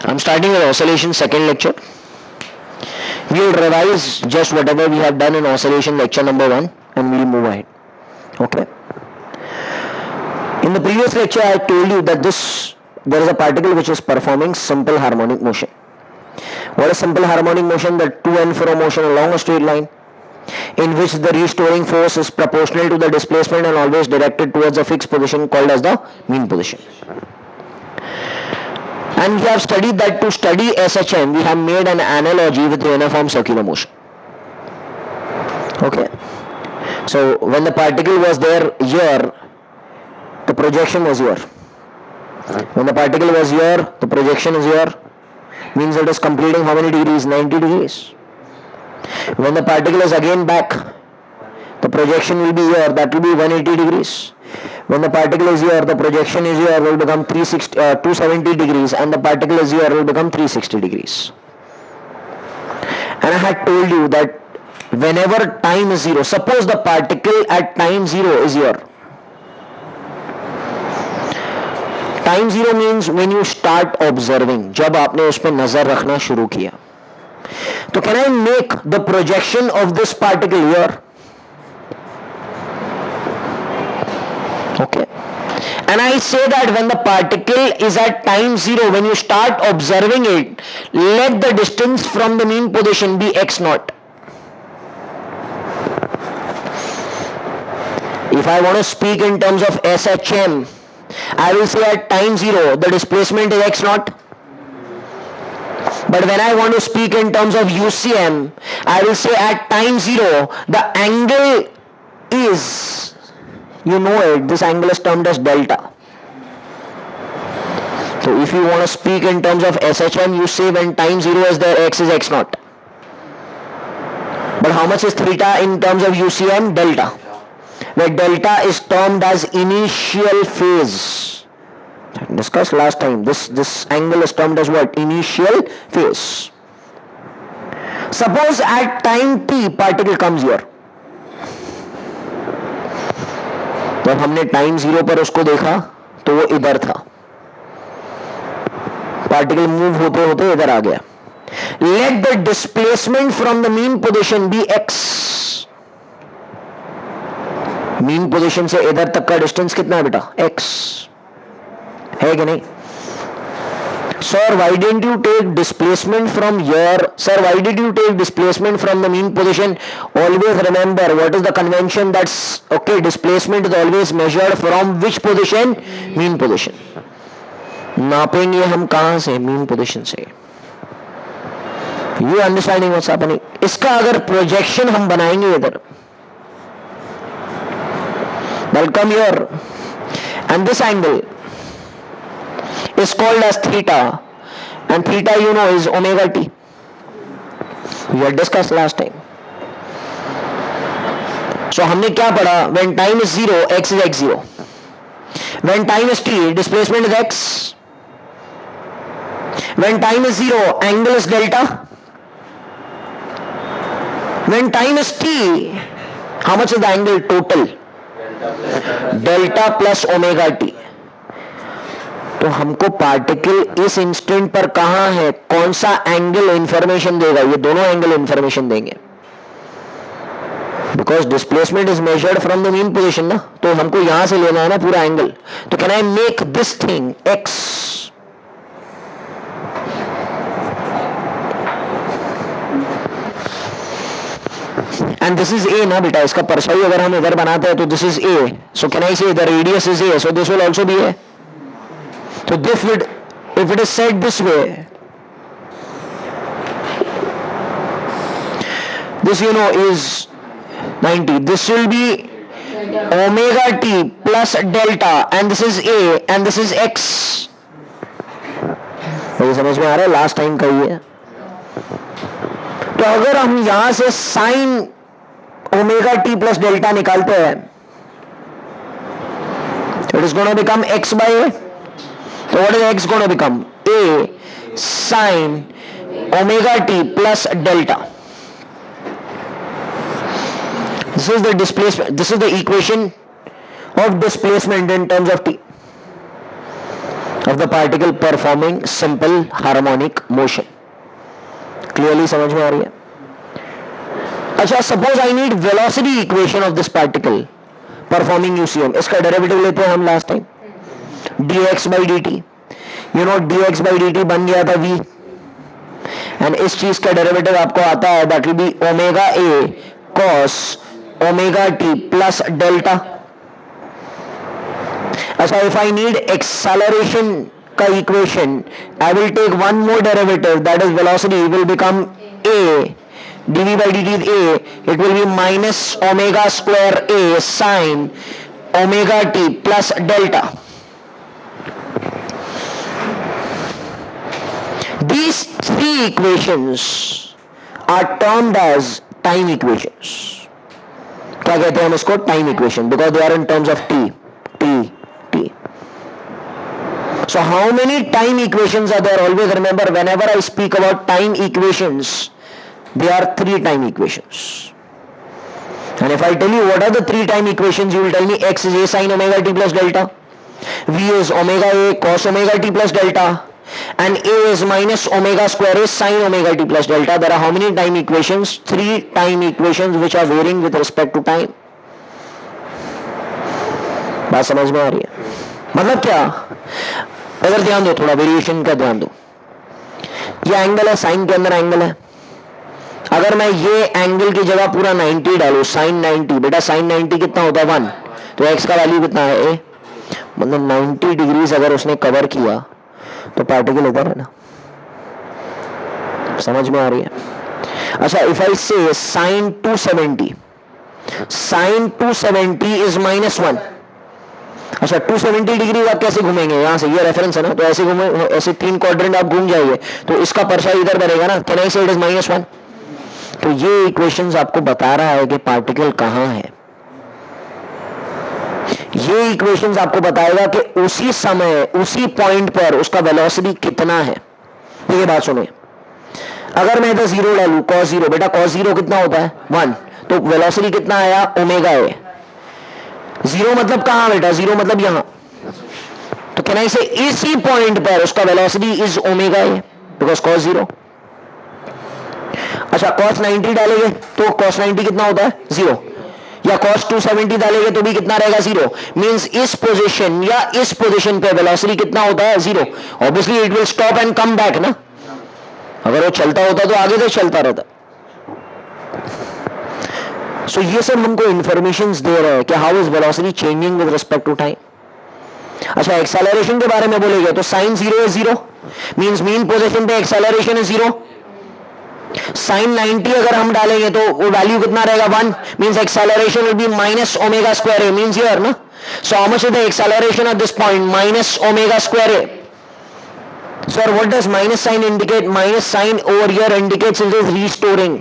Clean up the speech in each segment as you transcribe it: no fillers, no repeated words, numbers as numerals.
I'm starting with oscillation second lecture. We will revise just whatever we have done in oscillation lecture number 1 and we'll move ahead. Okay. In the previous lecture I told you that there is a particle which is performing simple harmonic motion. What is simple harmonic motion? The to and fro motion along a straight line in which the restoring force is proportional to the displacement and always directed towards a fixed position called as the mean position. And we have studied that to study SHM, we have made an analogy with the uniform circular motion. Okay. So when the particle was there here, the projection was here. When the particle was here, the projection is here. Means it is completing how many degrees? 90 degrees. When the particle is again back, the projection will be here. That will be 180 degrees. When the particle is here, the projection is here, will become 270 degrees, and the particle is here, will become 360 degrees. And I had told you that whenever time is 0, suppose the particle at time 0 is here. Time 0 means when you start observing, जब आपने उस पर नजर रखना शुरू किया. So can I make the projection of this particle here? Okay. And I say that when the particle is at time 0, when you start observing it, let the distance from the mean position be x naught. If I want to speak in terms of SHM, I will say at time 0, the displacement is x naught. But when I want to speak in terms of UCM, I will say at time 0, the angle is, you know it, this angle is termed as delta. So if you want to speak in terms of SHM, you say when time 0 is there, x is x naught. But how much is theta in terms of UCM? Delta. Where delta is termed as initial phase. Discussed last time. This angle is termed as what? Initial phase. Suppose at time t particle comes here. जब हमने time 0 पर उसको देखा तो वो इधर था. Particle move होते होते इधर आ गया. Let the displacement from the mean position be x. Mean position से इधर तक का डिस्टेंस कितना है बेटा? x है कि नहीं? Sir, why didn't you take displacement from here? Sir, why did you take displacement from the mean position? Always remember what is the convention. That's okay. Displacement is always measured from which position? Mean position. नापेंगे हम कहां से? mean position से. You understanding what's happening? इसका अगर projection हम बनाएंगे इधर, they'll come here, and this angle is called as theta, and theta you know is omega t. We had discussed last time. So हमने क्या पढ़ा? When time is 0, x is x0. When time is t, displacement is x. When time is 0, angle is delta. When time is t, how much is the angle total? Delta plus omega t. तो हमको particle इस instant पर कहां है, कौन सा angle information देगा? ये दोनों एंगल इंफॉर्मेशन देंगे. Because displacement is measured from the mean position ना, तो हमको यहां से लेना है ना पूरा एंगल. तो can I make this thing x? And this is A ना बेटा, इसका परछाई अगर हम इधर बनाते हैं तो this is A. So can I say the radius is A? So this will also be A. So if it is said this way, this you know is 90. This will be omega t plus delta, and this is A and this is x. ये समझ में आ रहा है? Last time का ही है. तो अगर हम यहां से sign omega t plus delta निकालते हैं, it is gonna become x by a. So what is x going to become? A sine omega t plus delta. This is the displacement. This is the equation of displacement in terms of t. of the particle performing simple harmonic motion. Clearly समझ में आ रही है? अच्छा, suppose I need velocity equation of this particle performing UCM. इसका derivative लेते हैं हम last time, dx by dt. You know dx by dt बन गया था v, एंड इस चीज का डेरिवेटिव आपको आता है, that will be omega a cos omega t plus delta. अच्छा, if I need acceleration का equation, I will take one more derivative, that is velocity will become a, dv by dt is a, it will be minus omega square a sin omega t plus delta. These three equations are termed as time equations. क्या कहते हैं हम इसको? Time equation, because they are in terms of t. So how many time equations are there? Always remember, whenever I speak about time equations, there are three time equations. And if I tell you what are the three time equations, you will tell me x is a sin omega t plus delta, v is omega a cos omega t plus delta, and a is minus omega square a sin omega t plus delta. There are how many time equations? Three time equations which are varying with respect to time. बात समझ में आ रही है? मतलब क्या? अगर ध्यान दो, थोड़ा वेरिएशन का ध्यान दो. ये एंगल है, साइन के अंदर एंगल है. अगर मैं ये एंगल की जगह पूरा 90 डालू, साइन 90, बेटा साइन 90 कितना होता है? 1. तो एक्स का वैल्यू कितना है? ए. मतलब 90 डिग्रीज अगर उसने कवर किया तो पार्टिकल इधर है ना. समझ में आ रही है? अच्छा, इफ आई से साइन 270, साइन 270 इज -1. अच्छा, 270 डिग्री आप कैसे घूमेंगे? यहां से, ये रेफरेंस है ना, तो ऐसे घूमे, ऐसे 3 क्वाड्रेंट आप घूम जाइए तो इसका परछाई इधर बनेगा ना. कैन आई से इट इज -1? तो ये इक्वेशंस आपको बता रहा है कि पार्टिकल कहां है. ये इक्वेशंस आपको बताएगा कि उसी समय उसी पॉइंट पर उसका वेलोसिटी कितना है. ये बात सुनिए, अगर मैं इधर 0 डालू, cos 0, बेटा cos 0 कितना होता है? 1. तो वेलोसिटी कितना आया? Omega A. 0 मतलब कहां बेटा? 0 मतलब यहां. तो कैन आई से इसी पॉइंट पर उसका velocity is omega A, because cos 0. अच्छा, cos 90 डालेंगे तो cos 90 कितना होता है? 0. या cos 270 डालेंगे तो भी कितना रहेगा? 0. मींस इस पोजीशन या इस पोजीशन पे वेलोसिटी कितना होता है? 0. Obviously it will stop and come back ना. अगर वो चलता होता तो आगे तो चलता रहता. सो ये सब हमको इंफॉर्मेशंस दे रहे हैं कि how is velocity changing with respect to time. अच्छा, एक्सेलरेशन के बारे में बोलेंगे तो sine 0 is 0, means mean position पे एक्सेलरेशन इज 0. साइन 90 अगर हम डालेंगे तो वो वैल्यू कितना रहेगा? 1. Means acceleration will be minus omega square A, means here ना. So how much is the acceleration at this point? Minus omega square A. Sir, what does minus sign indicate? Minus sign over here indicates it is restoring.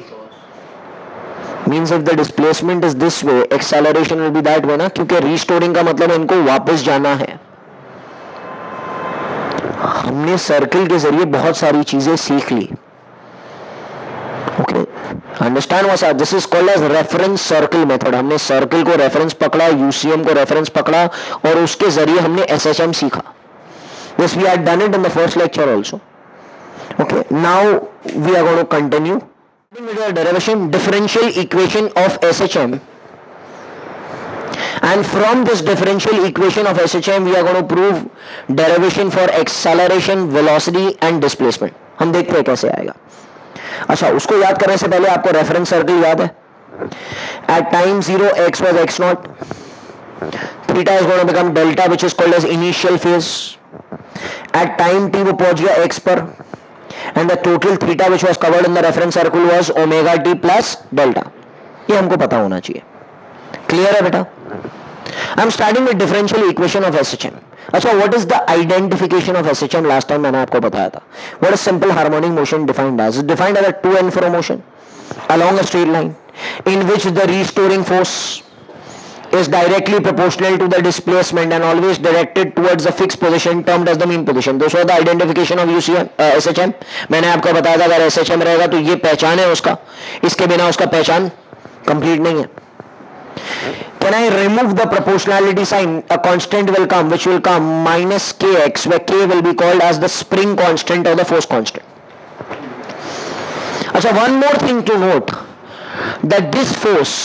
Means if the displacement is this way, acceleration will be that way ना, क्योंकि restoring का मतलब इनको वापस जाना है. हमने circle के जरिए बहुत सारी चीजें सीख ली. Okay, understand what this is called as reference circle method. हमने सर्किल को रेफरेंस पकड़ा, यूसीएम को रेफरेंस पकड़ा और उसके जरिए हमने एसएचएम सीखा. This we had done it in the first lecture also. Okay, now we are going to continue with the derivation differential equation of SHM, and from this differential equation of SHM we are going to prove derivation for acceleration, velocity and displacement. हम देखते हैं कैसे आएगा. अच्छा, उसको याद करने से पहले आपको रेफरेंस सर्किल याद है? At time 0 x was x naught, theta is going to become delta which is called as initial phase. At time t वो पहुंच गया x पर, and the total theta which was covered in the reference circle was omega t plus delta. ये हमको पता होना चाहिए. Clear है बेटा? I am starting with differential equation of SHM. अच्छा, what is the identification of SHM? Last time मैंने आपको बताया था. What is simple harmonic motion defined as? It's defined as a to and fro motion along a straight line in which the restoring force is directly proportional to the displacement and always directed towards a fixed position termed as the mean position. This was the identification of UCM, SHM. मैंने आपको बताया था अगर SHM रहेगा तो ये पहचान है उसका, इसके बिना उसका पहचान कंप्लीट नहीं है. Can I remove the proportionality sign? A constant will come, which will come minus kx, where k will be called as the spring constant or the force constant. Achha, one more thing to note, that this force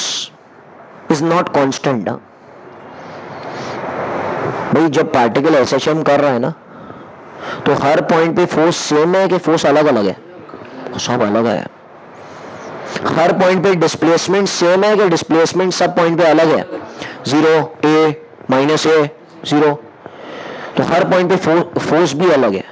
is not constant. भाई जब particle SHM कर रहा है ना, तो हर point पे force same है कि फोर्स अलग अलग है? सब अलग है. हर पॉइंट पे डिस्प्लेसमेंट सेम है कि डिस्प्लेसमेंट सब पॉइंट पे अलग है? 0, a, माइनस a, 0. तो हर पॉइंट पे फोर्स भी अलग है.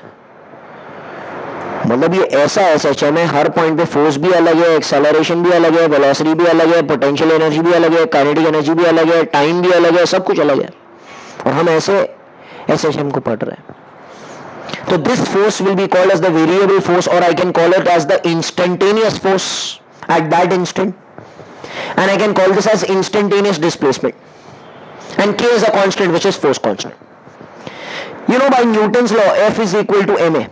मतलब ये ऐसा SHM है, हर पॉइंट पे फोर्स भी अलग है, एक्सेलरेशन भी अलग है, वेलोसिटी भी अलग है, पोटेंशियल एनर्जी भी अलग है, काइनेटिक एनर्जी भी अलग है, टाइम भी अलग है, सब कुछ अलग है. और हम ऐसे SHM को पढ़ रहे हैं. So this force will be called as the variable force, or I can call it as the instantaneous force at that instant, and I can call this as instantaneous displacement, and k is a constant, which is force constant. You know, by Newton's law, F is equal to ma.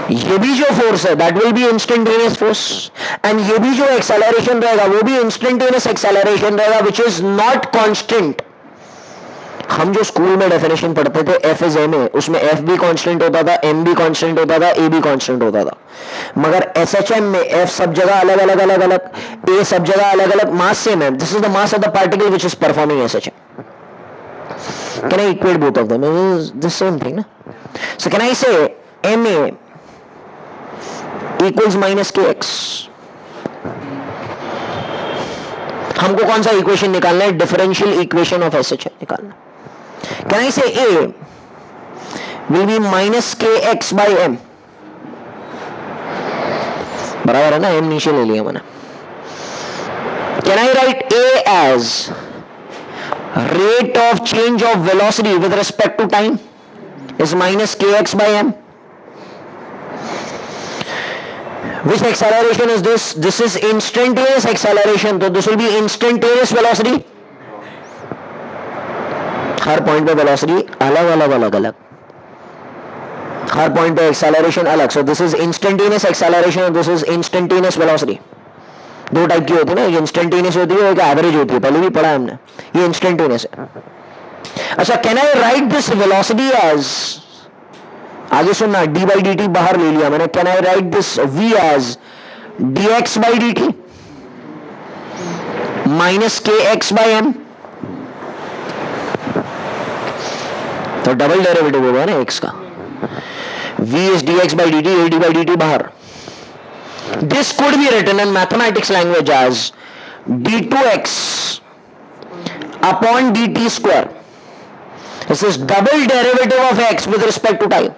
ये भी जो force है that will be instantaneous force, and ये भी जो acceleration रहेगा वो भी instantaneous acceleration रहेगा, which is not constant. हम जो स्कूल में डेफिनेशन पढ़ते थे F is ma, उसमें F भी कांस्टेंट होता था, M भी कांस्टेंट होता था, A भी कांस्टेंट होता था. मगर SHM में F सब जगह अलग अलग अलग अलग, A सब जगह अलग अलग, मास सेम है. This is the mass of the particle which is performing SHM. Can I equate both of them? It is the same thing ना. सो कैन आई से ma इक्वल्स माइनस kx. हमको कौन सा equation निकालना है? Differential equation of SHM निकालना. Can I say A will be minus kx by m? बराबर है ना, m नीचे ले लिया मैंने. Can I write A as rate of change of velocity with respect to time is minus kx by m? Which acceleration is this? This is instantaneous acceleration, so this will be instantaneous velocity. Her point पे velocity अलग अलग अलग अलग, हर point पे acceleration अलग. So this is instantaneous acceleration और this is instantaneous velocity. दो type की होती है ना, एक इंस्टेंटेनियस होती है, एक एवरेज होती है. पहले भी पढ़ा है हमने, ये इंस्टेंटेनियस है. अच्छा, can I write this velocity as, आगे सुनना, डी बाई डी टी बाहर ले लिया मैंने. Can I write this v as dx by d t minus kx by m? तो डबल डेरिवेटिव होगा ना x का. v is dx by dt, a d by dt बाहर. This could be written in mathematics language as d2x upon dt square. This is double derivative of x with respect to time.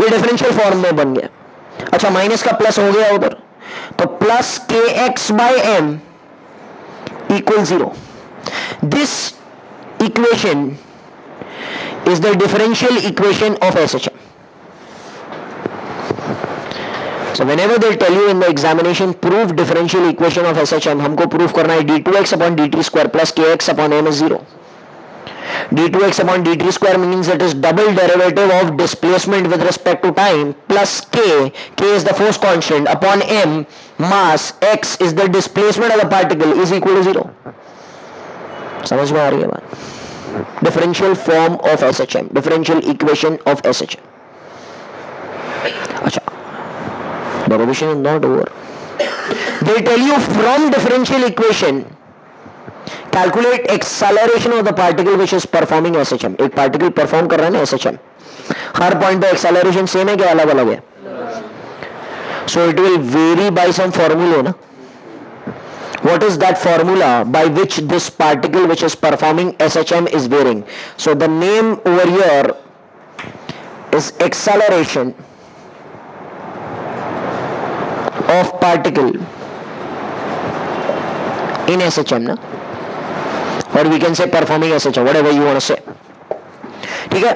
ये differential form में बन गया. अच्छा, minus का plus हो गया उधर, तो plus kx by m equal 0. This equation is the differential equation of SHM. So whenever they tell you in the examination prove differential equation of SHM, हमको prove करना है d2x upon dt square plus kx upon m is 0. d2x upon dt square means it is double derivative of displacement with respect to time plus k is the force constant, upon m mass, x is the displacement of the particle, is equal to 0. समझ में आ रही है बात? Differential form of SHM, differential equation of SHM. अच्छा, derivation is not over. They tell you from differential equation calculate acceleration of the particle which is performing SHM. एक particle perform कर रहा है ना SHM, हर point पे acceleration same है क्या अलग अलग है? So it will vary by some formula ना. What is that formula by which this particle which is performing SHM is varying? So the name over here is acceleration of particle in SHM ना, or we can say performing SHM, whatever you want to say. ठीक है,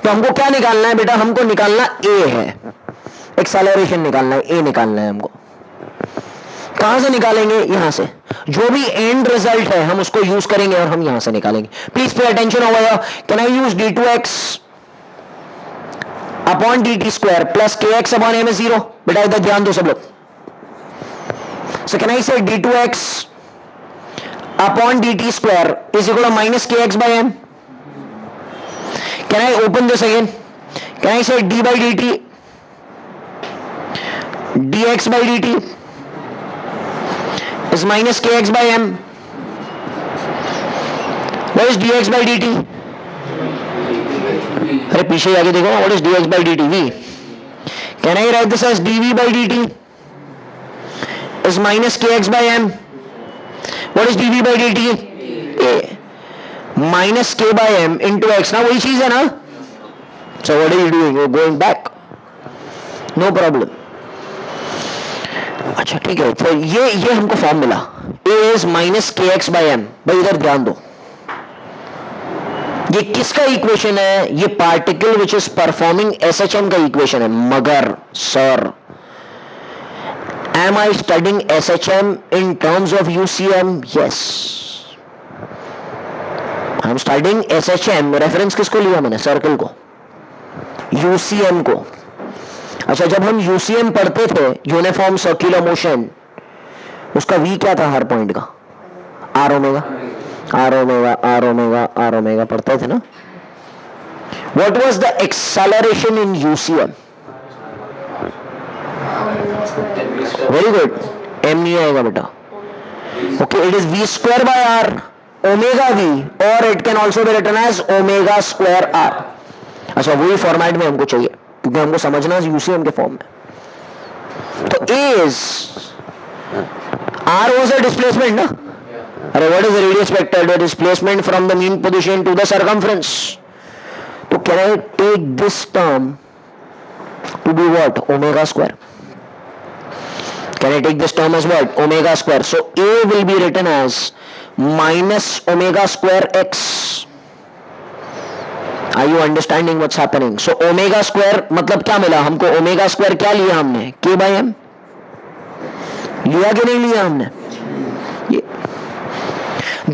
तो हमको क्या निकालना है बेटा? हमको निकालना A है, एक्सेलरेशन निकालना है, A निकालना है हमको. कहां से निकालेंगे? यहां से. जो भी एंड रिजल्ट है हम उसको यूज करेंगे और हम यहां से निकालेंगे. Please pay attention over here. Can I use d2x upon dt square plus kx upon m is 0? बेटा इधर ध्यान दो सब लोग. So can I say d2x upon dt square is equal to minus kx by m? Can I open this again? Can I say d by dt dx by dt is minus kx by m? What is dx by dt? अरे पीछे आगे देखो, what is dx by dt? v. Can I write this as dv by dt is minus kx by m? What is dv by dt? a minus k by m into x. ना वही चीज है ना? So what are you doing? You're going back. No problem. अच्छा ठीक है, तो ये हमको फॉर्म मिला. a is minus kx by m. भाई इधर ध्यान दो, ये किसका इक्वेशन है? ये particle which is performing SHM का इक्वेशन है. मगर sir, am I studying SHM in terms of UCM? Yes, I am studying SHM. Reference किसको लिया मैंने? सर्कल को, यूसीएम को. अच्छा, जब हम यूसीएम पढ़ते थे, यूनिफॉर्म सर्कुलर मोशन, उसका वी क्या था हर पॉइंट का? R omega. R omega r omega r omega पढ़ते थे ना. What was the acceleration in UCM? Very good, M नहीं आएगा बेटा. Okay, it is v square by r omega v, और it can also be written as omega square r. अच्छा, वही format में हमको चाहिए, क्योंकि हमको समझना है यूसीएम के फॉर्म में. तो a is r was a displacement ना. अरे what is the radius vector? The displacement from the mean position to the circumference. So can I take this term to be what? Omega square. Can I take this term as what? Omega square. So A will be written as minus omega square x. Are you understanding what's happening? So omega square मतलब क्या मिला हमको? omega square क्या लिया हमने? K by m लिया कि नहीं लिया हमने?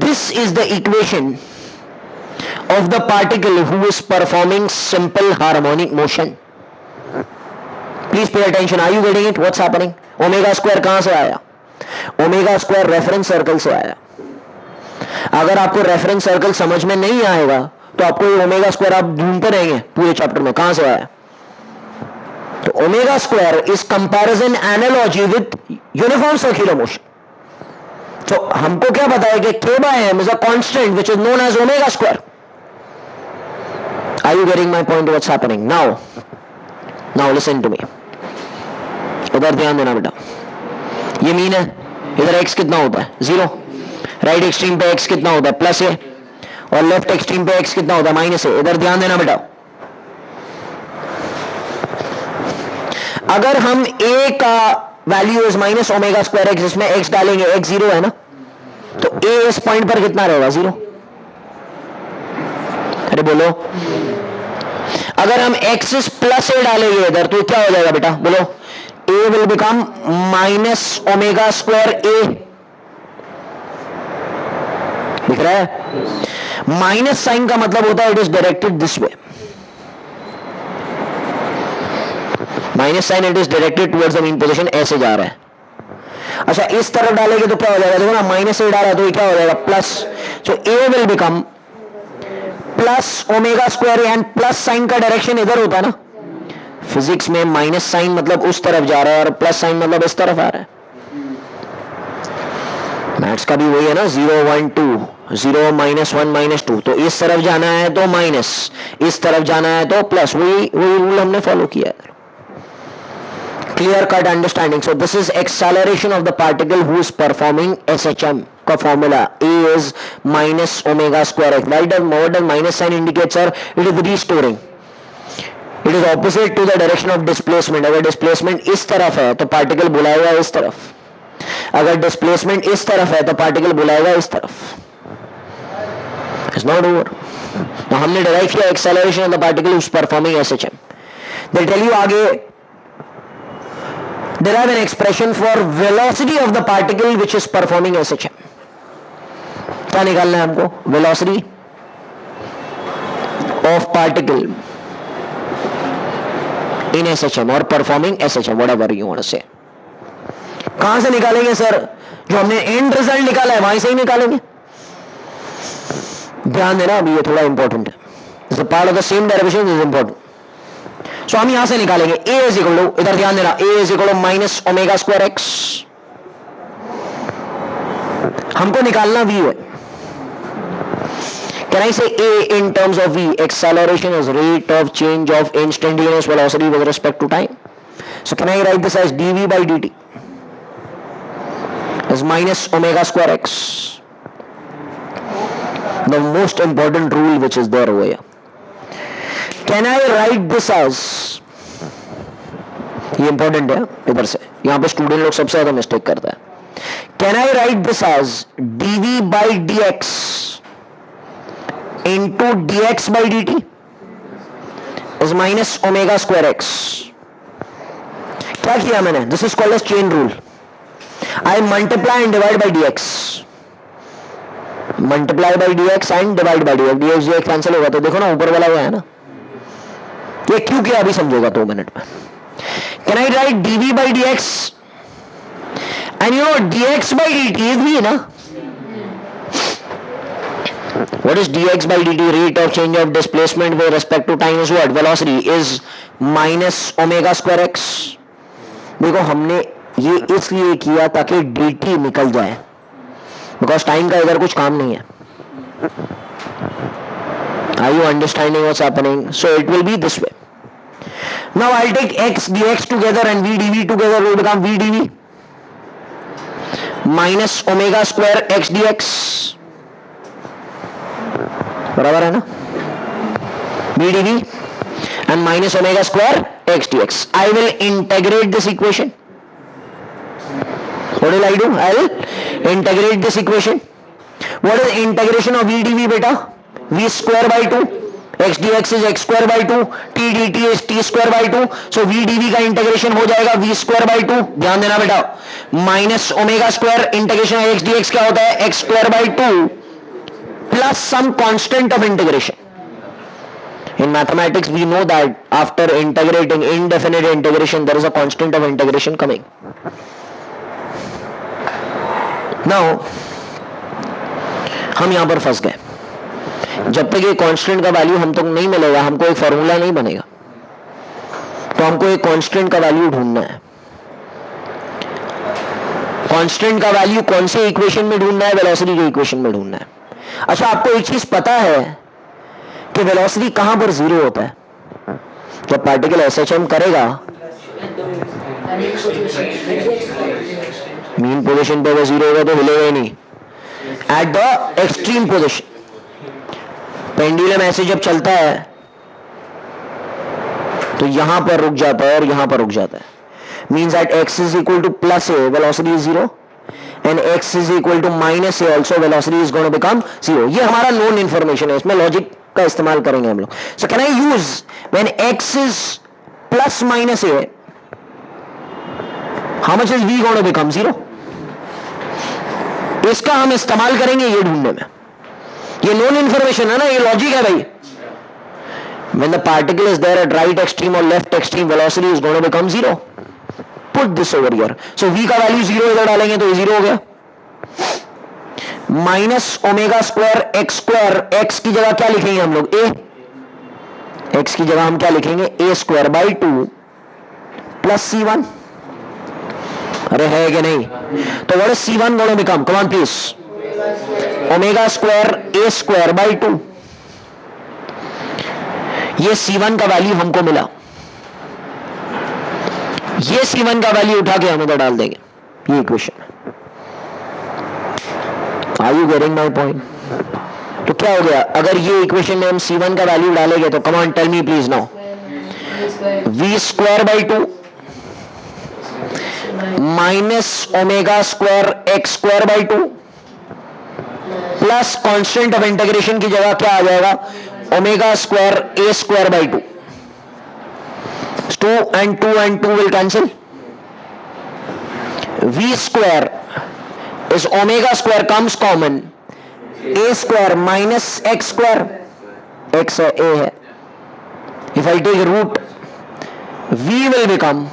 This is the equation of the particle who is performing simple harmonic motion. Please pay attention. Are you getting it? What's happening? Omega square कहां से आया? Omega square reference circle से आया. अगर आपको reference circle समझ में नहीं आएगा तो आपको ये omega square आप ढूंढते रहेंगे पूरे चैप्टर में, कहां से आया. तो omega square is comparison analogy with uniform circular motion. तो हमको क्या बताया कि k by m is a constant which is known as omega square. Are you getting my point? What's happening now? Listen to me. इधर ध्यान देना बेटा. ये मीन है, इधर x कितना होता है? 0. राइट एक्सट्रीम पे x कितना होता है? प्लस है. और लेफ्ट एक्सट्रीम पे x कितना होता है? माइनस है. इधर ध्यान देना बेटा. अगर हम a का value is minus omega square x, इसमें x डालेंगे, x 0 है ना, तो a इस पॉइंट पर कितना रहेगा? 0. अरे बोलो. अगर हम x इस प्लस a डालेंगे इधर तो क्या हो जाएगा बेटा? बोलो. a will become minus omega square a. दिख रहा है? माइनस साइन का मतलब होता है it is directed this way. Minus sign it is directed towards the mean position, ऐसे जा रहा है. अच्छा, इस तरफ डालेंगे तो क्या हो जाएगा? देखो ना, माइनस से डाला तो ये क्या हो जाएगा? Plus. So A will become plus omega square, and plus sign का डायरेक्शन इधर होता है ना. फिजिक्स में माइनस साइन मतलब उस तरफ जा रहा है और प्लस साइन मतलब इस तरफ आ रहा है. मैथ्स का भी वही है ना, 0 1 2, 0 -1 -2. तो इस तरफ जाना है तो माइनस, इस तरफ जाना है तो प्लस. वही रूल हमने फॉलो किया है. Clear cut understanding. So this is acceleration of the particle who is performing SHM का formula. A is minus omega square x. What does minus sign indicate, sir? It is restoring. It is opposite to the direction of displacement. अगर displacement इस तरफ है तो particle बुलाएगा इस तरफ. अगर displacement इस तरफ है तो particle बुलाएगा इस तरफ. It's not over. तो हमने derive किया acceleration of the particle who is performing SHM. They tell you आगे derive an expression for velocity of the particle which is performing SHM. क्या निकालना है हमको? Velocity of particle in SHM or performing SHM, whatever you want to say. कहां से निकालेंगे sir? जो हमने एंड रिजल्ट निकाला है वहीं से ही निकालेंगे. ध्यान देना, अभी ये थोड़ा इंपॉर्टेंट है. Part of the same derivation is important. So हम यहां से निकालेंगे a इज इक्वल टू, इधर ध्यान देना, a is equal to minus omega square x. हमको निकालना v है. Can I say a in terms of v? Acceleration is rate of change of instantaneous velocity with respect to time. So can I write this as dv by dt is minus omega square x. The most important rule which is there over here. Can I write this as, ये important है इधर से, यहां पे student लोग सबसे ज्यादा mistake करता है. Can I write this as dv by dx into dx by dt is minus omega square x. क्या किया मैंने? This is called as chain rule. I multiply and divide by dx. Multiply by dx and divide by dx. dx cancel होगा तो देखो ना ऊपर वाला वो है ना. ये क्यों किया अभी समझेगा 2 मिनट में. Can I write dv by dx? And you know dx by dt is v na? What is dx by dt? Rate of change of displacement with respect to time is what? Velocity is minus omega square x. देखो हमने ये इसलिए किया ताकि dt निकल जाए, because time का इधर कुछ काम नहीं है. Are you understanding what's happening? So it will be this way. Now I'll take x dx together and v dv together will become v dv minus omega square x dx. बराबर है ना? v dv and minus omega square x dx. I will integrate this equation. What will I do? I will integrate this equation. What is integration of v dv beta? v square by 2. x dx is x square by 2. t dt is t square by 2. So v dv का integration हो जाएगा v square by 2. ध्यान देना बेटा. Minus omega square integration x dx क्या होता है? x square by 2 plus some constant of integration. In mathematics we know that after integrating indefinite integration there is a constant of integration coming. Now हम यहां पर फंस गए. जब तक ये कांस्टेंट का वैल्यू हम तक नहीं मिलेगा हमको एक फॉर्मूला नहीं बनेगा. तो हमको एक कांस्टेंट का वैल्यू ढूंढना है. कांस्टेंट का वैल्यू कौन से इक्वेशन में ढूंढना है? वेलोसिटी के इक्वेशन में ढूंढना है. अच्छा, आपको एक चीज पता है कि वेलोसिटी कहां पर जीरो होता है? जब पार्टिकल एसएचएम करेगा मीन पोजीशन पे जीरो होगा तो हिलेगा ही नहीं. At the extreme position pendulum ऐसे जब चलता है तो यहां पर रुक जाता है और यहां पर रुक जाता है. Means that x is equal to plus a, velocity is zero, and x is equal to minus a also, velocity is going to become zero. ये हमारा known information है, इसमें लॉजिक का इस्तेमाल करेंगे हम लोग. So can I use when x is plus minus a, how much is v going to become? Zero. इसका हम इस्तेमाल करेंगे ये ढूंढने में. ये नोन इंफॉर्मेशन है ना, ये लॉजिक है भाई. When the particle is there at right extreme or left extreme, velocity is going to become zero. Put this over here. So v का वैल्यू जीरो इधर डालेंगे तो ये जीरो हो गया. Minus omega square x square, x की जगह क्या लिखेंगे हम लोग? a. एक्स की जगह हम क्या लिखेंगे? a square by 2 plus c1. अरे है कि नहीं? तो what is c1 going to become? Come on please. Omega square a square by 2. ये c1 का वैल्यू हमको मिला. ये c1 का वैल्यू उठा के हम इधर डाल देंगे ये equation. Are you getting my point? तो क्या हो गया अगर ये इक्वेशन में हम c1 का वैल्यू डालेंगे तो come on tell me please now. v square by 2 minus omega square x square by 2 plus constant of integration की जगह क्या आ जाएगा? Omega square a square by 2. 2 and 2 will cancel. v square is omega square comes common. a square minus x square. x है a है. If I take root, v will become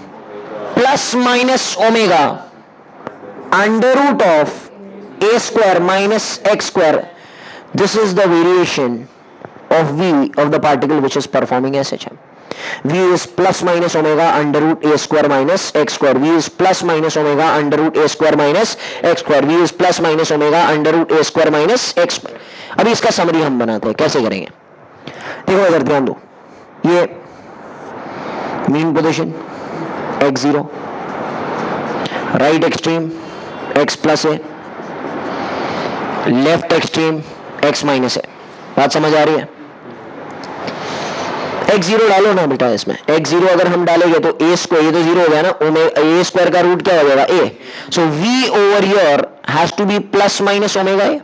plus minus omega under root of a square minus x square, this is the variation of V of the particle which is performing SHM. V is plus minus omega under root a square minus x square. V is plus minus omega under root a square minus x square. V is plus minus omega under root a square minus x square. अभी इसका summary हम बनाते हैं, कैसे करेंगे देखो, इधर ध्यान दो, ये mean position x0, right extreme x plus है, लेफ्ट एक्सट्रीम x माइनस है. बात समझ आ रही है? x0 डालो ना बेटा, इसमें x0 अगर हम डालेंगे तो a स्क्वायर, ये तो 0 हो गया ना, a स्क्वायर का रूट क्या हो जाएगा a. So v over here has to be plus minus omega a.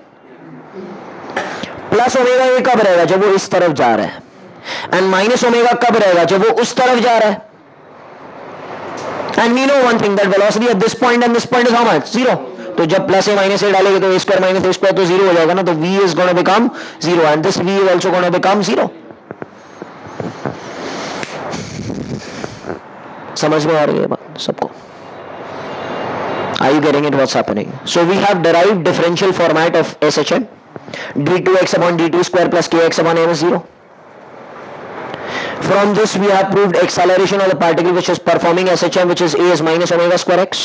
Plus omega a कब रहेगा? जब वो इस तरफ जा रहा है. एंड माइनस ओमेगा कब रहेगा? जब वो उस तरफ जा रहा है. And we know one thing, that velocity at this point and this point is how much? 0. तो जब प्लस ए माइनस ए डालेंगे तो a square minus a square तो 0 हो जाएगा ना, तो v is gonna become 0 and this v is also gonna become 0. समझ में आ रही है बात सबको? Are you getting it? What's happening? So we have derived differential format of SHM. d2x upon d2 square plus kx upon m is 0. From this we have proved acceleration of the particle which is performing SHM, which is a is minus omega square x.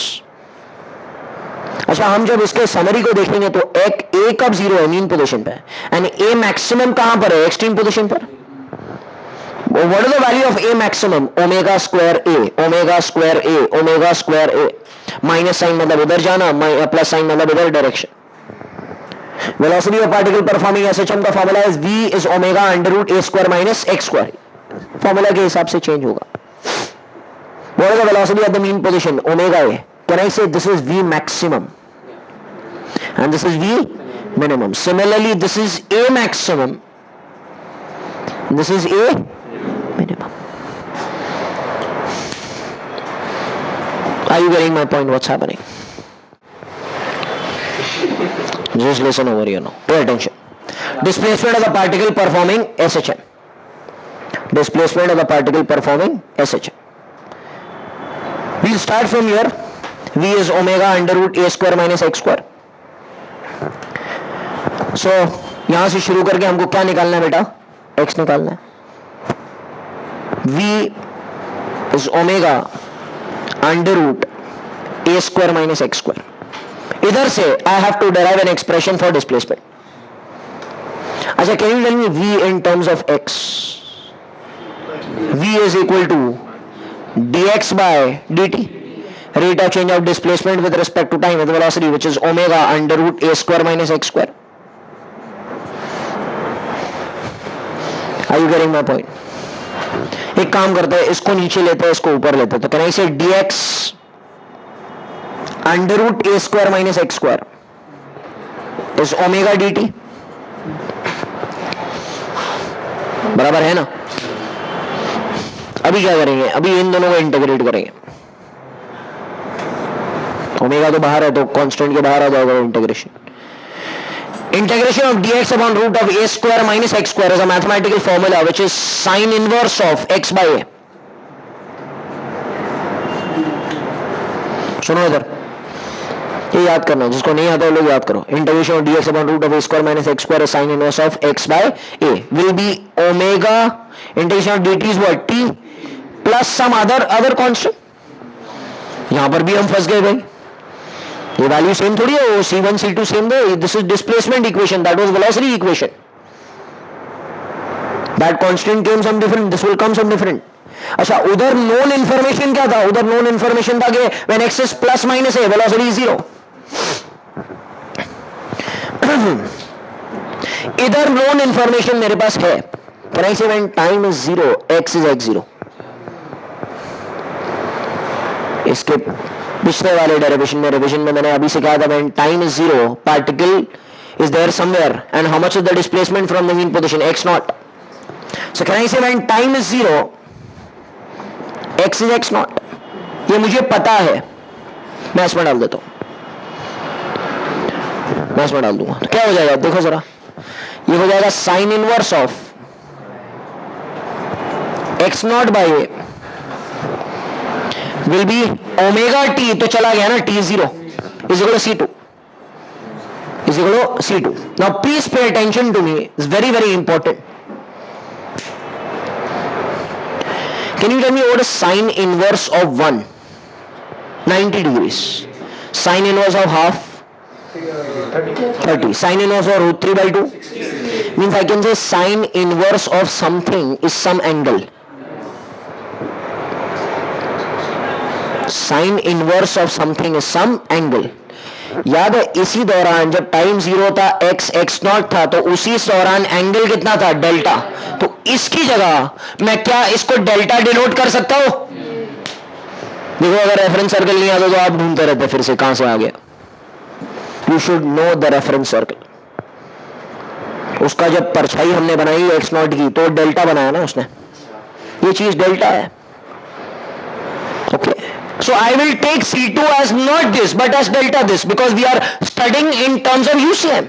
अच्छा, हम जब इसके summary को देखेंगे तो a कब 0 है? Mean position पे. एंड a मैक्सिमम कहां पर है? एक्सट्रीम पोजीशन पर. What is the value of a maximum? Omega square a, omega square a, omega square a. Minus sign मतलब इधर जाना, प्लस साइन मतलब इधर direction. Velocity of particle performing SHM का formula is v is omega under root a square minus x square. Formula के हिसाब से change होगा. What is the velocity at the mean position? Omega a. Can I say this is v maximum and this is v minimum? Similarly, this is a maximum, this is a minimum. Are you getting my point? What's happening? Just listen over here now. Pay attention. Displacement of the particle performing SHM. Displacement of the particle performing SHM. We'll start from here. V is omega under root a square minus x square. So यहां से शुरू करके हमको क्या निकालना है बेटा? x निकालना है. V is omega under root a square minus x square. इधर से I have to derive an expression for displacement. अच्छा, can you tell me V in terms of x? V is equal to dx by dt. Rate of change of displacement with respect to time with velocity, which is omega under root a square minus x square. Are you getting my point? एक काम करते हैं, इसको नीचे लेते हैं, इसको ऊपर लेते हैं. तो can I say dx under root a square minus x square is omega dt. बराबर है ना? अभी क्या करेंगे? अभी इन दोनों को इंटीग्रेट करेंगे. ओमेगा तो बाहर है, तो कांस्टेंट के बाहर आ जाएगा integration. Integration of dx upon root of a square minus x square is a mathematical formula which is sin inverse of x by a. सुनो इधर, ये याद करना, जिसको नहीं आता वो लोग याद करो. Integration of dx upon root of a square minus x square is sin inverse of x by a will be omega. Integration of dt is what? t plus some other constant. यहां पर भी हम फंस गए भाई. ये value same थोड़ी है, वो c1 c2 सेम दे. This is displacement equation, that was velocity equation. That constant came some different, this will come some different. अच्छा, उधर नोन इंफॉर्मेशन क्या था? उधर नोन इंफॉर्मेशन था कि when x is plus minus है, वेलोसिटी इज 0. इधर नोन इंफॉर्मेशन मेरे पास है. Can I say when time is 0, x is x0. इसके पिछले वाले डेरिवेशन में मैंने अभी सिखाया था, when time is 0 particle is there somewhere and how much is the displacement from the mean position? x naught. So can I say when time is 0 x is x naught. ये मुझे पता है, मैं इसमें डाल देता हूं, मैं इसमें डाल दूंगा. तो क्या हो जाएगा देखो जरा, ये हो जाएगा sign inverse of x naught by A will B omega T. तो चला गया ना t0. is equal to C2. Is equal to C2. Now please pay attention to me. It's very, very important. Can you tell me what is sine inverse of 1? 90 degrees. Sine inverse of half? 30. Sine inverse of root 3 by 2? Means I can say sine inverse of something is some angle. Sine inverse of something is some angle. याद है इसी दौरान जब time 0 था x0 था तो उसी दौरान एंगल कितना था डेल्टा. तो इसकी जगह मैं क्या इसको डेल्टा डिनोट कर सकता हूं? देखो अगर रेफरेंस सर्कल नहीं आता तो आप ढूंढते रहते फिर से कहां से आ गया. You should know the reference circle. उसका जब परछाई हमने बनाई x0 की तो डेल्टा बनाया ना उसने. ये चीज डेल्टा है. Okay. So I will take C2 as not this but as delta this because we are studying in terms of UCM.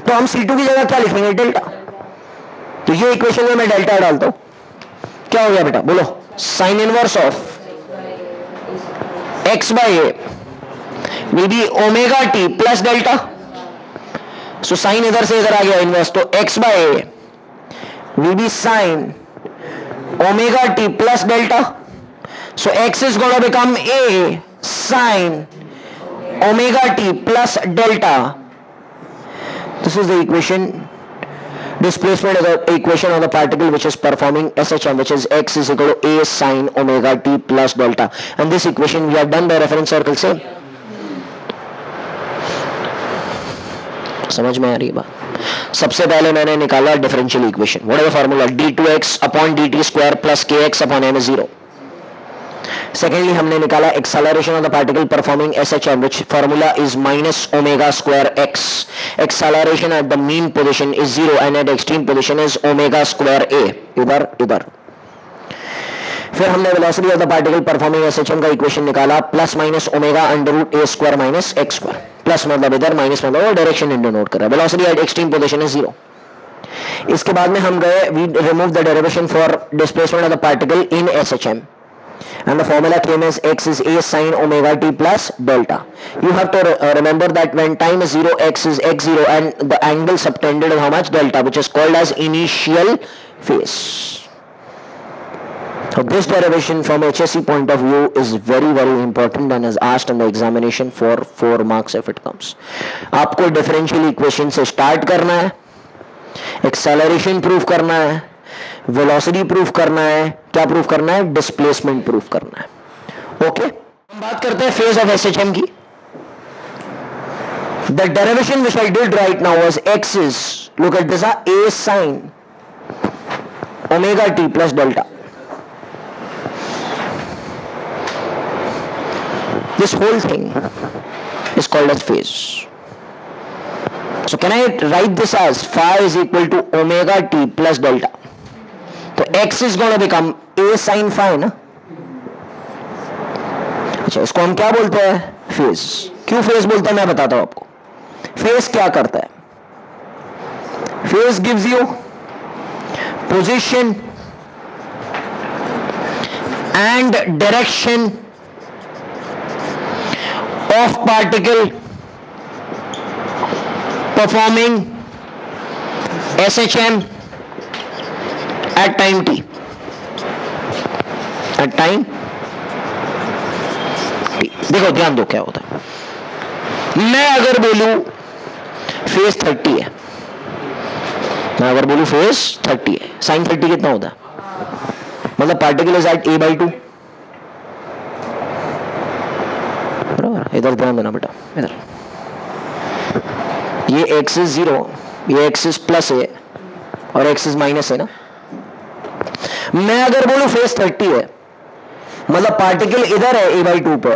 तो हम C2 की जगह क्या लिखेंगे? डेल्टा. तो ये इक्वेशन में मैं डेल्टा डालता हूं. क्या हो गया बेटा बोलो? Sign inverse of x by a will be omega t plus delta. So sine इधर से इधर आ गया इनवर्स तो x by a will be sine omega t plus delta. So x is going to become a sine omega t plus delta. This is the equation. Displacement is the equation of the particle which is performing SHM, which is x is equal to a sine omega t plus delta. And this equation we have done by reference circle. Same. समझ में आ रही है बात? सबसे पहले मैंने निकाला differential equation. What is the formula? d2x upon dt square plus kx upon m is 0. Secondly, हमने निकाला acceleration of the particle performing SHM, which formula is minus omega square x. Acceleration at the mean position is 0 and at extreme position is omega square a. इधर इधर. फिर हमने velocity of the particle performing SHM का equation निकाला plus minus omega under root a square minus x square. Plus मतलब इधर minus मतलब वो direction denote कर रहा है. Velocity at extreme position is 0. इसके बाद में हम गए we remove the derivation for displacement of the particle in SHM. And the formula came as x is a sine omega t plus delta. You have to remember that when time is 0, x is x0 and the angle subtended is how much? Delta, which is called as initial phase. So this derivation from HSC point of view is very, very important and is asked in the examination for 4 marks if it comes. आपको differential equation से start करना है, acceleration proof करना है, velocity proof करना है, क्या proof करना है? डिस्प्लेसमेंट प्रूफ करना है. ओके. हम बात करते हैं फेज ऑफ एसएचएम की. The derivation which I did right now was x is, look at this, a sin omega t plus delta. This whole thing is called as phase. So can I write this as phi is equal to omega t plus delta? तो x is going to become a sin phi ना. अच्छा इसको हम क्या बोलते हैं? Phase. क्यों phase बोलते हैं मैं बताता हूं आपको. फेज क्या करता है? Phase gives you position and direction of particle performing SHM at time t. At time t. देखो ध्यान दो क्या होता है. मैं अगर बोलूं फेज 30 है, मैं अगर बोलूं फेज 30 है, साइन 30 कितना होता है? मतलब particle is at a by 2. बराबर. इधर ध्यान देना बेटा. इधर ये x is 0, ये x is प्लस है और x is माइनस है ना. मैं अगर बोलूं फेज 30 है मतलब पार्टिकल इधर है a by 2 पे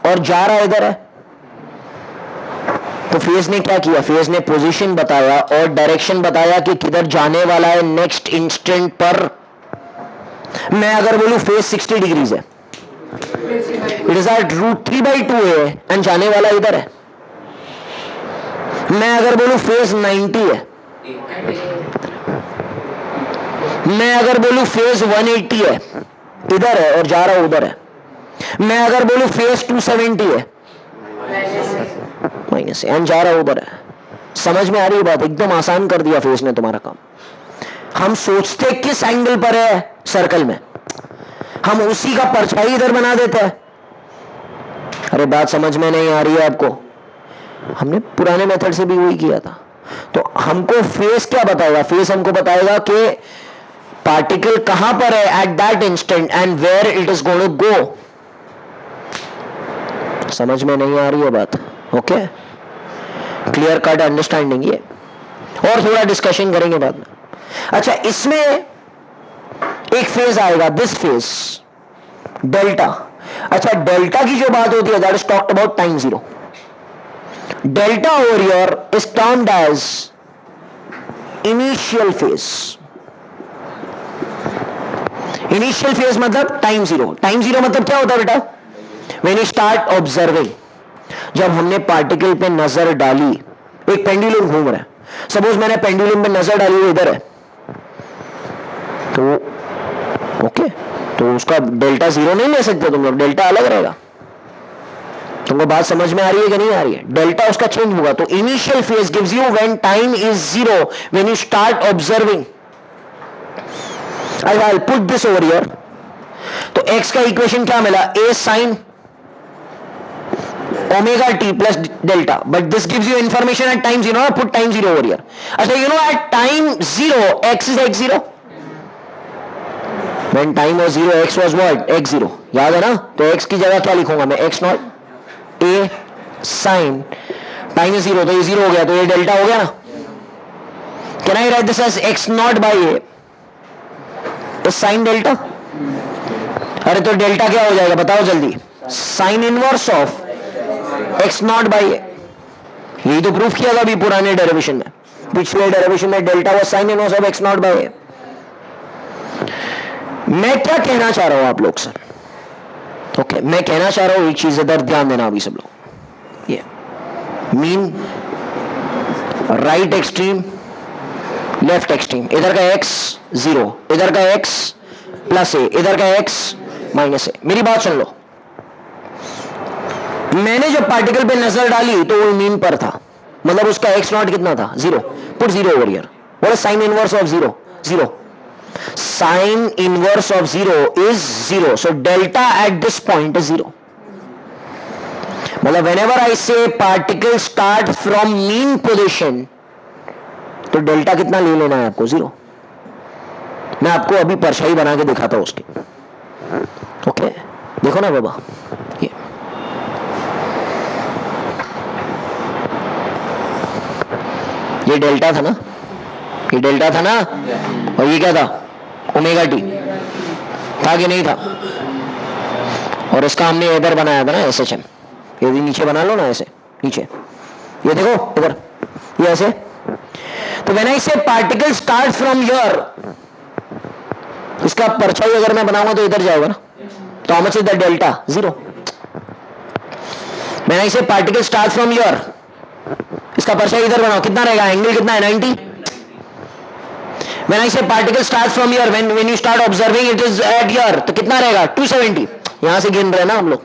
और जा रहा इधर है. तो फेज ने क्या किया? फेज ने पोजीशन बताया और डायरेक्शन बताया कि किधर जाने वाला है नेक्स्ट इंस्टेंट पर. मैं अगर बोलूं फेज 60 डिग्रीज है, it is at root 3 by 2 है एंड जाने वाला इधर है. मैं अगर बोलूं फेज 90 है, मैं अगर बोलूं फेज 180 है, इधर है और जा रहा हूं उधर है. मैं अगर बोलूं फेज 270 है, माइनस ए, एन जा रहा ऊपर है। समझ में आ रही है बात? एकदम आसान कर दिया फेस ने तुम्हारा काम। हम सोचते किस एंगल पर है सर्कल में, हम उसी का परछाई इधर बना देते हैं। अरे बात समझ में नहीं आ रही है आपको? हमने पुराने मेथड से भी वही किया था। तो हमको फेस क्या बताएगा? फेस हमको बताएगा कि पार्टिकल कहां पर है at that instant and where it is going to go. समझ में नहीं आ रही है बात? ओके, क्लियर कट अंडरस्टैंडिंग ये, और थोड़ा डिस्कशन करेंगे बाद में। अच्छा, इसमें एक फेज आएगा, दिस फेज डेल्टा। अच्छा, डेल्टा की जो बात होती है that is talked about time zero. Delta over here is termed as initial phase. Initial phase मतलब टाइम जीरो। टाइम जीरो मतलब क्या होता है बेटा? व्हेन यू स्टार्ट ऑब्जर्विंग, जब हमने पार्टिकल पे नजर डाली, एक पेंडुलम घूम रहा है, सपोज मैंने पेंडुलम पे नजर डाली, वो इधर है, तो ओके, तो उसका डेल्टा जीरो नहीं ले सकते तुम लोग, डेल्टा अलग रहेगा। तुमको बात समझ में आ रही है कि नहीं आ रही है? डेल्टा उसका चेंज होगा। तो initial phase gives you when time is zero, when you start observing. I'll put this over here. तो x का इक्वेशन क्या मिला? a sin omega t plus delta, but this gives you information at time zero. Put time zero over here. अच्छा, you know at time zero x is x0. When time was zero, x was what? x0. याद है ना? तो x की जगह क्या लिखूंगा मैं? x not a sin time is zero, तो ये जीरो हो गया, तो ये डेल्टा हो गया ना? Can I write this as x naught by a sine delta? अरे तो डेल्टा क्या हो जाएगा बताओ जल्दी? Sine inverse of x naught by a. यही तो प्रूफ किया था अभी पुराने डेरिवेशन में, पिछले डेरिवेशन में delta was sine inverse of x naught by a. मैं क्या कहना चाह रहा हूं आप लोग से? ओके, मैं कहना चाह रहा हूं एक चीज, इधर ध्यान देना अभी सब लोग। ये mean right extreme, left extreme, इधर का x जीरो, इधर का x प्लस ए, इधर का x माइनस ए। मेरी बात सुन लो, मैंने जब पार्टिकल पे नजर डाली तो वो मीन पर था, मतलब उसका x नॉट कितना था? Zero. Put zero over here. What is sine inverse of zero? Zero. Sign inverse of zero is zero, so delta eight this point is zero. मतलब whenever I say particle start from mean position, तो delta कितना ले लेना है आपको? Zero. मैं आपको अभी परछाई बना के दिखाता हूं उसकी। ओके, देखो ना बाबा, ये डेल्टा था ना, ये डेल्टा था ना, और ये क्या था? ओमेगा टी था कि नहीं था? और इसका हमने इधर बनाया था ना SHM। ये भी नीचे बना लो ना, ऐसे नीचे, ये देखो इधर, ये ऐसे। तो when I say particle start from here, इसका परछाई अगर मैं बनाऊंगा तो इधर जाएगा ना, तो how much is the delta? Zero. When I say particle start from here, इसका परछाई इधर बनाओ, कितना रहेगा? एंगल कितना है? 90। When I say particle start from here, when you start observing it is eight here, तो कितना रहेगा? 270। यहां से गिन रहे ना हम लोग।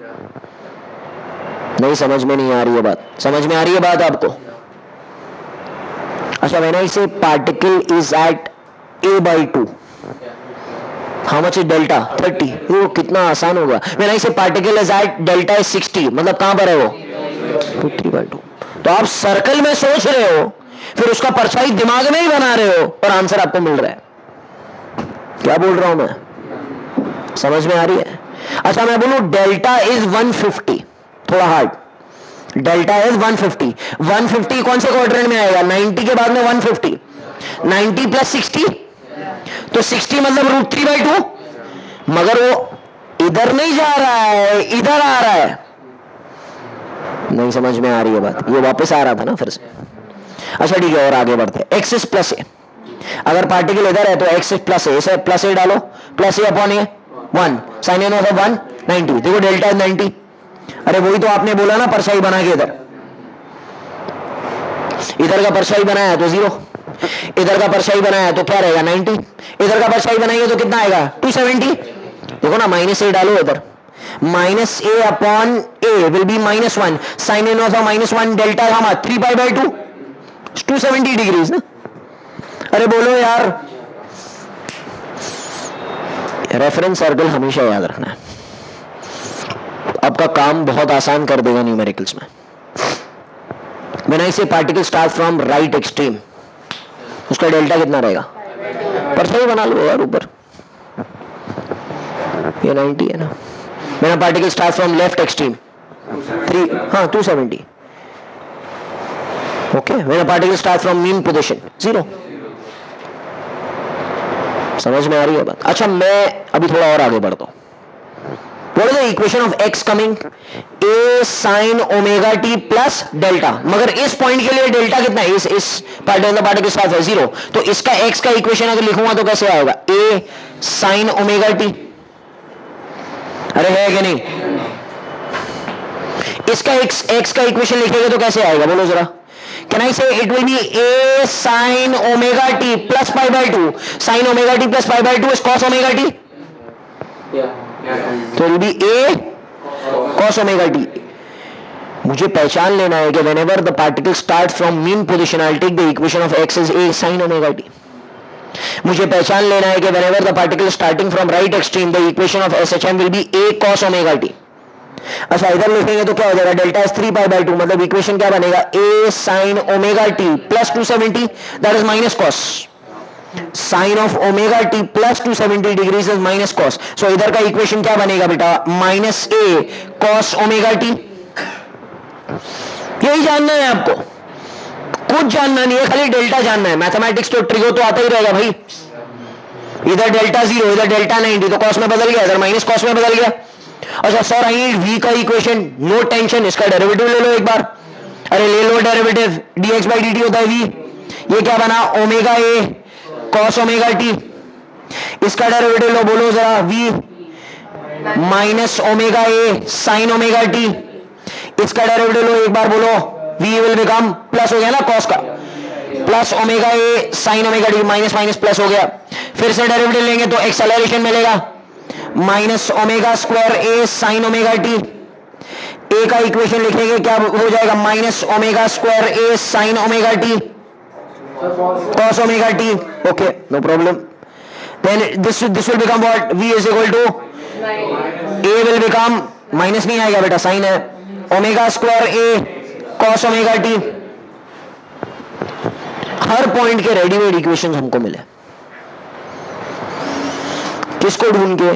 नहीं समझ में नहीं आ रही है बात? समझ में आ रही है बात आपको? अच्छा, when I say particle is at a/2, how much is delta? 30। वो कितना आसान होगा। When I say particle is at delta is 60, मतलब कहां पर है वो? 3/2। तो आप सर्कल में सोच रहे हो, फिर उसका परछाई दिमाग में ही बना रहे हो, और आंसर आपको मिल रहा है। क्या बोल रहा हूं मैं? समझ में आ रही है? अच्छा, मैं बोलूं डेल्टा इज 150, थोड़ा हार्ड। Delta is 150। 150 कौन से क्वाड्रेंट में आएगा? 90 के बाद में 150, 90 प्लस 60, तो 60 मतलब √3/2। मगर वो इधर नहीं जा रहा है, इधर आ रहा है। नहीं समझ में आ रही है बात? ये वापस आ रहा था ना फिर से। अच्छा ठीक है, और आगे बढ़ते। एक्स इज प्लस ए, अगर पार्टिकल इधर है तो एक्स इज प्लस ए, इसे प्लस ए डालो, plus A upon A 1, sine inverse of 1 90। देखो डेल्टा इज 90। अरे वही तो आपने बोला ना परछाई बना के, इधर का परछाई बनाया तो 0, इधर का परछाई बनाया तो क्या रहेगा? 90। इधर का परछाई बनाएंगे तो कितना आएगा? 270। देखो ना, माइनस ए डालो इधर, minus a upon a will be -1 sine inverse of -1 delta gamma 3π/2 270 degrees ना। अरे बोलो यार, रेफरेंस सर्कल हमेशा याद रखना है, आपका काम बहुत आसान कर देगा न्यूमेरिकल्स में। When I say particle start from right extreme, उसका डेल्टा कितना रहेगा? पर सही बना लो यार ऊपर, ये 90 है ना। When a particle start from left extreme, 270. Okay. When a particle start from mean position, 0. समझ में आ रही है बात? अच्छा, मैं अभी थोड़ा और आगे बढ़ता हूं। What is the equation of x coming? A sin omega t plus delta। मगर इस पॉइंट के लिए डेल्टा कितना है? इस पार्टिकल के साथ है 0, तो इसका x का इक्वेशन अगर लिखूंगा तो कैसे आएगा? A sin omega t। अरे है कि नहीं? इसका x का इक्वेशन लिखेंगे तो कैसे आएगा बोलो जरा? Can I say it will be A sin omega t plus π/2? Sin omega t plus π/2 is cos omega t। तो it will be A cos omega t। मुझे पहचान लेना है कि whenever the particle starts from mean position, I'll take the equation of x is A sin omega t। मुझे पहचान लेना है कि whenever the particle starting from right extreme, the equation of SHM will be A cos omega t। अच्छा, इधर लिखेंगे तो क्या हो जाएगा? डेल्टा इज 3π/2, मतलब इक्वेशन क्या बनेगा? A sin omega t plus 270, that is minus cos। Sine of omega t plus 270 degrees is minus cos. So इधर का इक्वेशन क्या बनेगा बेटा? Minus a cos omega t. यही जानना है आपको, कुछ जानना नहीं है, खाली डेल्टा जानना है। मैथमेटिक्स तो ट्रिगो तो आता ही रहेगा भाई। इधर डेल्टा 0, इधर डेल्टा 90, तो कॉस में बदल गया, इधर माइनस कॉस में बदल गया। अच्छा सर, आई नीड वी का इक्वेशन। नो टेंशन, इसका डेरिवेटिव ले लो एक बार। अरे ले लो डेरिवेटिव, dx/dt होता है वी। ये क्या बना? Omega A cos omega T. इसका डेरिवेटिव लो, बोलो जरा, v minus omega a sine omega T. इसका डेरिवेटिव लो एक बार, बोलो, v विल बिकम प्लस हो गया ना कॉस का, plus omega a sine omega t, minus minus plus हो गया। फिर से डेरिवेटिव लेंगे तो एक्सेलरेशन मिलेगा, minus omega square a sine omega t. A का इक्वेशन लिखेंगे, क्या हो जाएगा? Minus omega square a sine omega t cos omega t। okay, no problem, then this will become what? v is equal to a will become, minus नहीं आएगा बेटा, sign है, omega square a cos omega t। Her point के readymade equation हमको मिले, किसको ढूंढ के?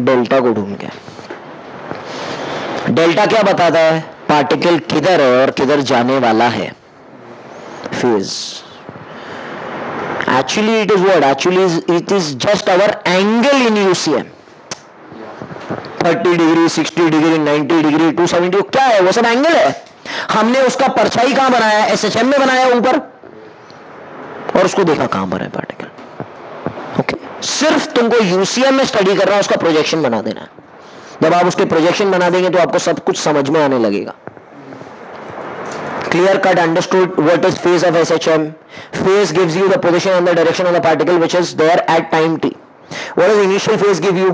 डेल्टा को ढूंढ के। डेल्टा क्या बताता है? पार्टिकल किधर है और किधर जाने वाला है, phase. Actually it is what? Actually it is just our angle in UCM। 30 degree, 60 degree, 90 degree, 270, क्या है? वो सब एंगल है। हमने उसका परछाई कहां बनाया? SHM में बनाया ऊपर, और उसको देखा कहां पर है पार्टिकल। ओके, सिर्फ तुमको UCM में स्टडी करना है, उसका प्रोजेक्शन बना देना है। जब आप उसके प्रोजेक्शन बना देंगे तो आपको सब कुछ समझ में आने लगेगा। Clear cut understood what is phase of SHM? Phase gives you the position and the direction of the particle which is there at time t. What does initial phase give you?